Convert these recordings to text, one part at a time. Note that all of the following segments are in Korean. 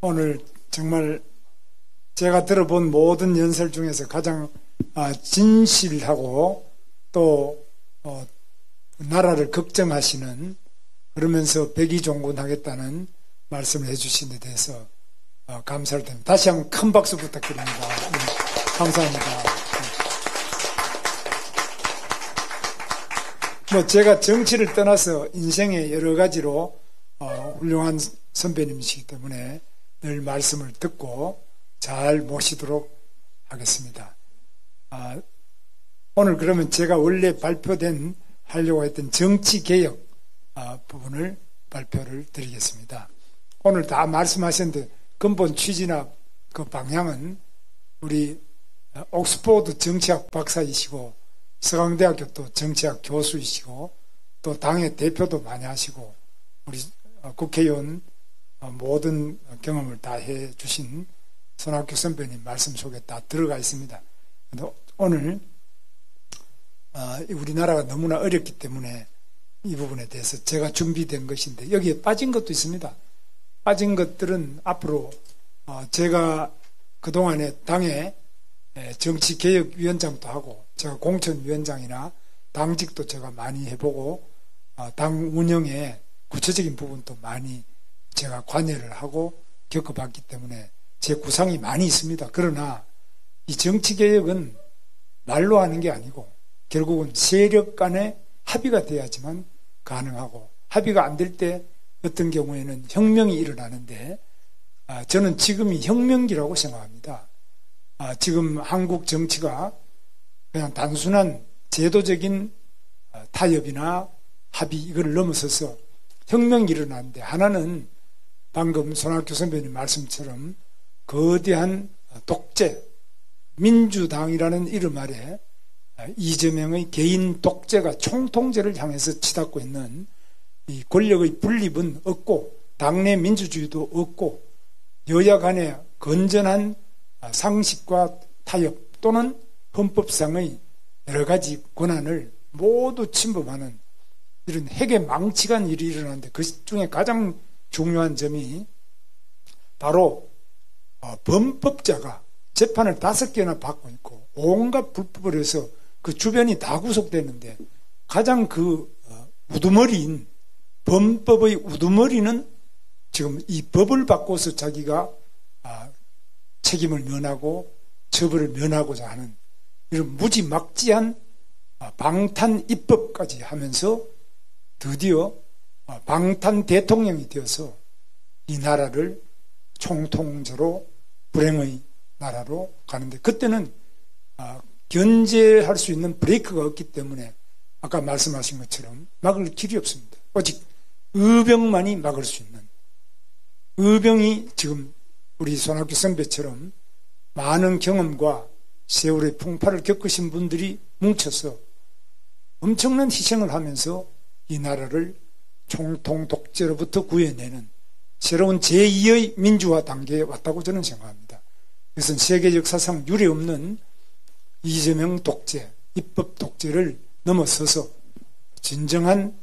오늘 정말 제가 들어본 모든 연설 중에서 가장 진실하고 또 나라를 걱정하시는, 그러면서 백의종군하겠다는 말씀을 해주신 데 대해서 감사를 드립니다. 다시 한번 큰 박수 부탁드립니다. 네, 감사합니다. 제가 정치를 떠나서 인생의 여러 가지로 훌륭한 선배님이시기 때문에 늘 말씀을 듣고 잘 모시도록 하겠습니다. 오늘 그러면 제가 원래 하려고 했던 정치개혁 부분을 발표를 드리겠습니다. 오늘 다 말씀하셨는데 근본 취지나 그 방향은 우리 옥스포드 정치학 박사이시고 서강대학교 또 정치학 교수이시고 또 당의 대표도 많이 하시고 우리 국회의원 모든 경험을 다 해주신 손학규 선배님 말씀 속에 다 들어가 있습니다. 오늘 우리나라가 너무나 어렵기 때문에 이 부분에 대해서 제가 준비된 것인데 여기에 빠진 것도 있습니다. 빠진 것들은 앞으로 제가 그동안에 당의 정치개혁위원장도 하고 제가 공천위원장이나 당직도 제가 많이 해보고 당 운영에 구체적인 부분도 많이 제가 관여를 하고 겪어봤기 때문에 제 구상이 많이 있습니다. 그러나 이 정치개혁은 말로 하는 게 아니고 결국은 세력 간의 합의가 돼야지만 가능하고, 합의가 안 될 때 어떤 경우에는 혁명이 일어나는데 저는 지금이 혁명기라고 생각합니다. 지금 한국 정치가 그냥 단순한 제도적인 타협이나 합의 이걸 넘어서서 혁명이 일어나는데, 하나는 방금 손학규 선배님 말씀처럼 거대한 독재, 민주당이라는 이름 아래 이재명의 개인 독재가 총통제를 향해서 치닫고 있는 이 권력의 분립은 없고 당내 민주주의도 없고 여야 간의 건전한 상식과 타협 또는 헌법상의 여러 가지 권한을 모두 침범하는 이런 핵의 망치간 일이 일어나는데, 그 중에 가장 중요한 점이 바로 범법자가 재판을 5개나 받고 있고 온갖 불법을 해서 그 주변이 다 구속됐는데 가장 그 우두머리인 범법의 우두머리는 지금 이 법을 바꿔서 자기가 책임을 면하고 처벌을 면하고자 하는 이런 무지막지한 방탄 입법까지 하면서 드디어 방탄 대통령이 되어서 이 나라를 총통제로 불행의 나라로 가는데, 그때는 견제할 수 있는 브레이크가 없기 때문에 아까 말씀하신 것처럼 막을 길이 없습니다. 오직 의병만이 막을 수 있는, 의병이 지금 우리 손학규 선배처럼 많은 경험과 세월의 풍파를 겪으신 분들이 뭉쳐서 엄청난 희생을 하면서 이 나라를 총통 독재로부터 구해내는 새로운 제2의 민주화 단계에 왔다고 저는 생각합니다. 그것은 세계 역사상 유례없는 이재명 독재, 입법 독재를 넘어서서 진정한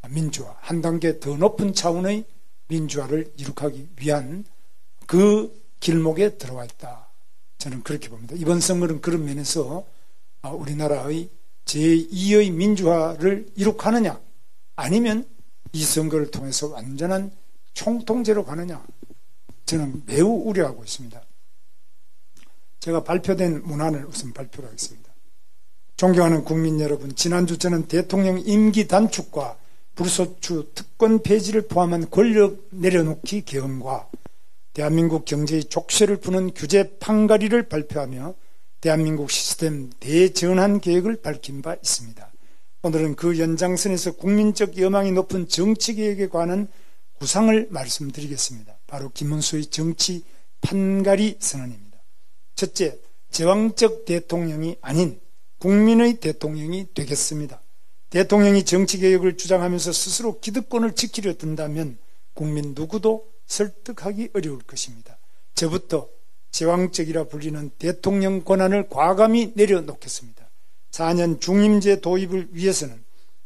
민주화, 한 단계 더 높은 차원의 민주화를 이룩하기 위한 그 길목에 들어와 있다. 저는 그렇게 봅니다. 이번 선거는 그런 면에서 우리나라의 제2의 민주화를 이룩하느냐, 아니면 이 선거를 통해서 완전한 총통제로 가느냐, 저는 매우 우려하고 있습니다. 제가 발표된 문안을 우선 발표를 하겠습니다. 존경하는 국민 여러분, 지난주 저는 대통령 임기 단축과 불소추 특권 폐지를 포함한 권력 내려놓기 개헌과 대한민국 경제의 족쇄를 푸는 규제 판가리를 발표하며 대한민국 시스템 대전환 계획을 밝힌 바 있습니다. 오늘은 그 연장선에서 국민적 여망이 높은 정치개혁에 관한 구상을 말씀드리겠습니다. 바로 김문수의 정치 판가리 선언입니다. 첫째, 제왕적 대통령이 아닌 국민의 대통령이 되겠습니다. 대통령이 정치개혁을 주장하면서 스스로 기득권을 지키려 든다면 국민 누구도 설득하기 어려울 것입니다. 저부터 제왕적이라 불리는 대통령 권한을 과감히 내려놓겠습니다. 4년 중임제 도입을 위해서는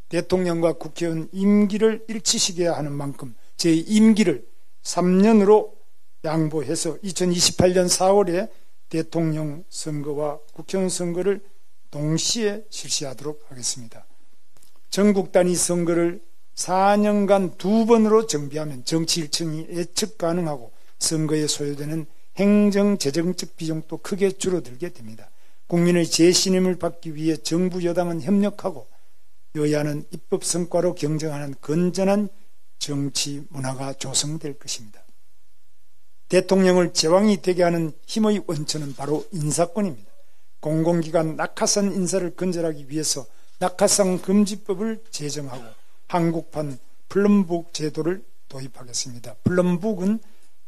대통령과 국회의원 임기를 일치시켜야 하는 만큼 제 임기를 3년으로 양보해서 2028년 4월에 대통령 선거와 국회의원 선거를 동시에 실시하도록 하겠습니다. 전국 단위 선거를 4년간 2번으로 정비하면 정치 일정이 예측 가능하고 선거에 소요되는 행정, 재정적 비용도 크게 줄어들게 됩니다. 국민의 재신임을 받기 위해 정부 여당은 협력하고 여야는 입법 성과로 경쟁하는 건전한 정치 문화가 조성될 것입니다. 대통령을 제왕이 되게 하는 힘의 원천은 바로 인사권입니다. 공공기관 낙하산 인사를 근절하기 위해서 낙하산 금지법을 제정하고 한국판 플럼북 제도를 도입하겠습니다. 플럼북은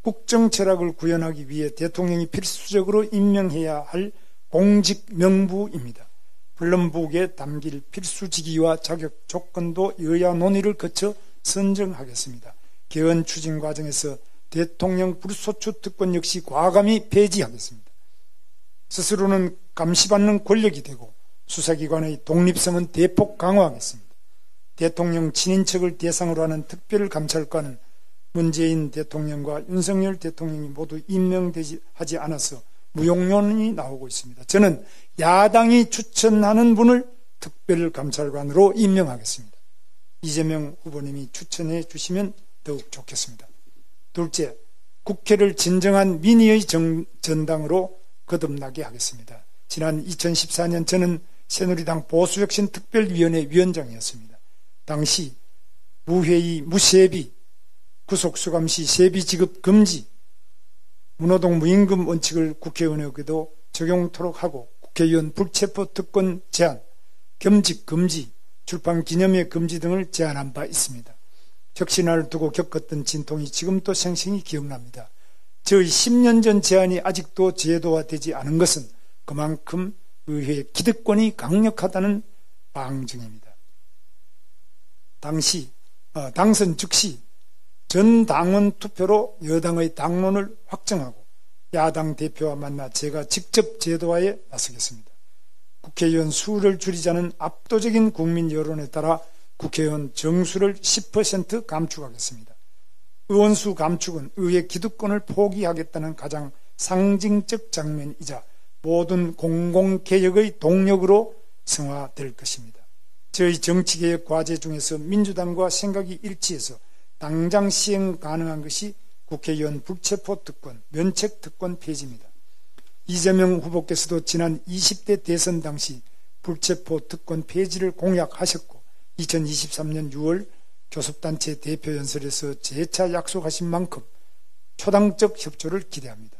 국정 철학을 구현하기 위해 대통령이 필수적으로 임명해야 할 공직 명부입니다. 플럼북에 담길 필수 직위와 자격 조건도 여야 논의를 거쳐 선정하겠습니다. 개헌 추진 과정에서 대통령 불소추 특권 역시 과감히 폐지하겠습니다. 스스로는 감시받는 권력이 되고 수사기관의 독립성은 대폭 강화하겠습니다. 대통령 친인척을 대상으로 하는 특별감찰관은 문재인 대통령과 윤석열 대통령이 모두 임명하지 않아서 무용론이 나오고 있습니다. 저는 야당이 추천하는 분을 특별감찰관으로 임명하겠습니다. 이재명 후보님이 추천해 주시면 더욱 좋겠습니다. 둘째, 국회를 진정한 민의의 전당으로 거듭나게 하겠습니다. 지난 2014년 저는 새누리당 보수혁신특별위원회 위원장이었습니다. 당시 무회의, 무세비, 구속수감시 세비 지급 금지, 무노동 무임금 원칙을 국회의원에게도 적용토록 하고 국회의원 불체포 특권 제한, 겸직 금지, 출판 기념회 금지 등을 제안한 바 있습니다. 혁신을 두고 겪었던 진통이 지금도 생생히 기억납니다. 저의 10년 전 제안이 아직도 제도화되지 않은 것은 그만큼 의회의 기득권이 강력하다는 방증입니다. 당선 즉시 전 당원 투표로 여당의 당론을 확정하고 야당 대표와 만나 제가 직접 제도화에 나서겠습니다. 국회의원 수를 줄이자는 압도적인 국민 여론에 따라 국회의원 정수를 10% 감축하겠습니다. 의원수 감축은 의회 기득권을 포기하겠다는 가장 상징적 장면이자 모든 공공개혁의 동력으로 성화될 것입니다. 저희 정치개혁 과제 중에서 민주당과 생각이 일치해서 당장 시행 가능한 것이 국회의원 불체포 특권, 면책 특권 폐지입니다. 이재명 후보께서도 지난 20대 대선 당시 불체포 특권 폐지를 공약하셨고 2023년 6월 교섭단체 대표연설에서 재차 약속하신 만큼 초당적 협조를 기대합니다.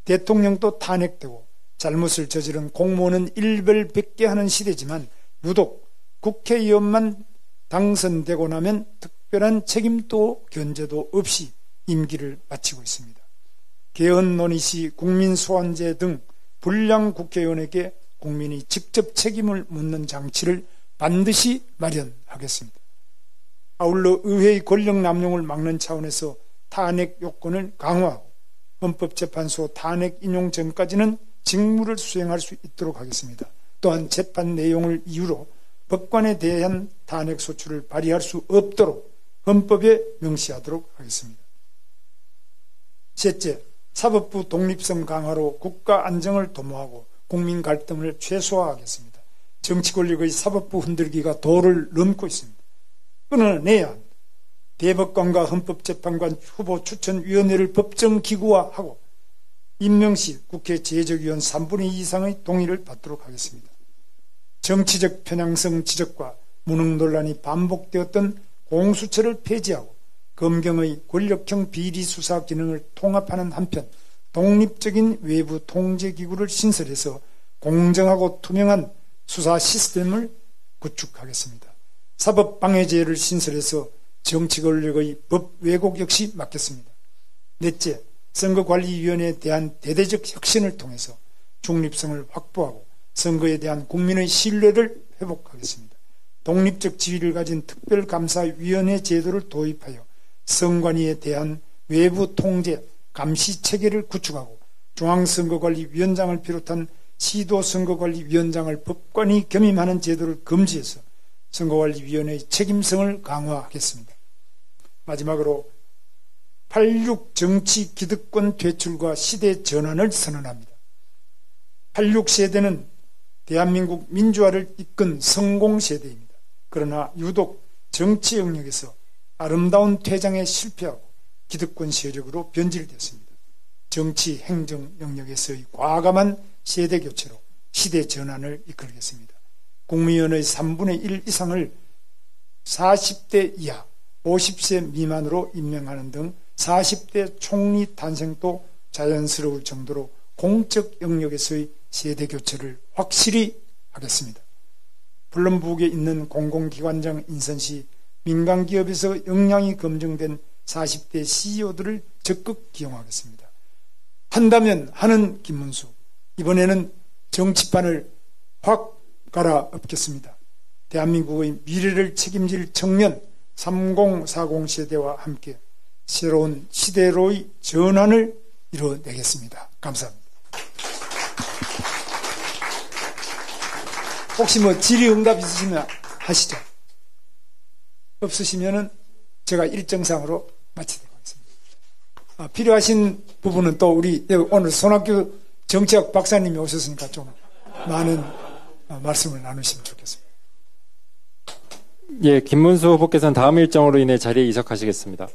대통령도 탄핵되고 잘못을 저지른 공무원은 일벌백계하는 시대지만 유독 국회의원만 당선되고 나면 특별한 책임도 견제도 없이 임기를 마치고 있습니다. 개헌 논의 시 국민소환제 등 불량 국회의원에게 국민이 직접 책임을 묻는 장치를 반드시 마련하겠습니다. 아울러 의회의 권력 남용을 막는 차원에서 탄핵 요건을 강화하고 헌법재판소 탄핵 인용 전까지는 직무를 수행할 수 있도록 하겠습니다. 또한 재판 내용을 이유로 법관에 대한 탄핵 소추를 발의할 수 없도록 헌법에 명시하도록 하겠습니다. 셋째, 사법부 독립성 강화로 국가 안정을 도모하고 국민 갈등을 최소화하겠습니다. 정치 권력의 사법부 흔들기가 도를 넘고 있습니다. 끊어내야 합니다. 대법관과 헌법재판관 후보 추천위원회를 법정기구화하고 임명 시 국회 제적위원 3분의 2 이상의 동의를 받도록 하겠습니다. 정치적 편향성 지적과 무능 논란이 반복되었던 공수처를 폐지하고 검경의 권력형 비리수사 기능을 통합하는 한편 독립적인 외부 통제기구를 신설해서 공정하고 투명한 수사 시스템을 구축하겠습니다. 사법방해제를 신설해서 정치권력의 법 왜곡 역시 막겠습니다. 넷째, 선거관리위원회에 대한 대대적 혁신을 통해서 중립성을 확보하고 선거에 대한 국민의 신뢰를 회복하겠습니다. 독립적 지위를 가진 특별감사위원회 제도를 도입하여 선관위에 대한 외부 통제, 감시 체계를 구축하고 중앙선거관리위원장을 비롯한 시도선거관리위원장을 법관이 겸임하는 제도를 금지해서 선거관리위원회의 책임성을 강화하겠습니다. 마지막으로 86 정치 기득권 퇴출과 시대 전환을 선언합니다. 86 세대는 대한민국 민주화를 이끈 성공 세대입니다. 그러나 유독 정치 영역에서 아름다운 퇴장에 실패하고 기득권 세력으로 변질됐습니다. 정치 행정 영역에서의 과감한 세대 교체로 시대 전환을 이끌겠습니다. 국민의 3분의 1 이상을 40대 이하 50세 미만으로 임명하는 등 40대 총리 탄생도 자연스러울 정도로 공적 영역에서의 세대 교체를 확실히 하겠습니다. 블룸버그에 있는 공공기관장 인선 시 민간기업에서 역량이 검증된 40대 CEO들을 적극 기용하겠습니다. 한다면 하는 김문수, 이번에는 정치판을 확 갈아엎겠습니다. 대한민국의 미래를 책임질 청년 3040 세대와 함께 새로운 시대로의 전환을 이뤄내겠습니다. 감사합니다. 혹시 질의응답 있으시면 하시죠. 없으시면은 제가 일정상으로 마치도록 하겠습니다. 필요하신 부분은 또 우리 오늘 손학규 정치학 박사님이 오셨으니까 좀 많은 말씀을 나누시면 좋겠습니다. 예, 김문수 후보께서는 다음 일정으로 인해 자리에 이석하시겠습니다.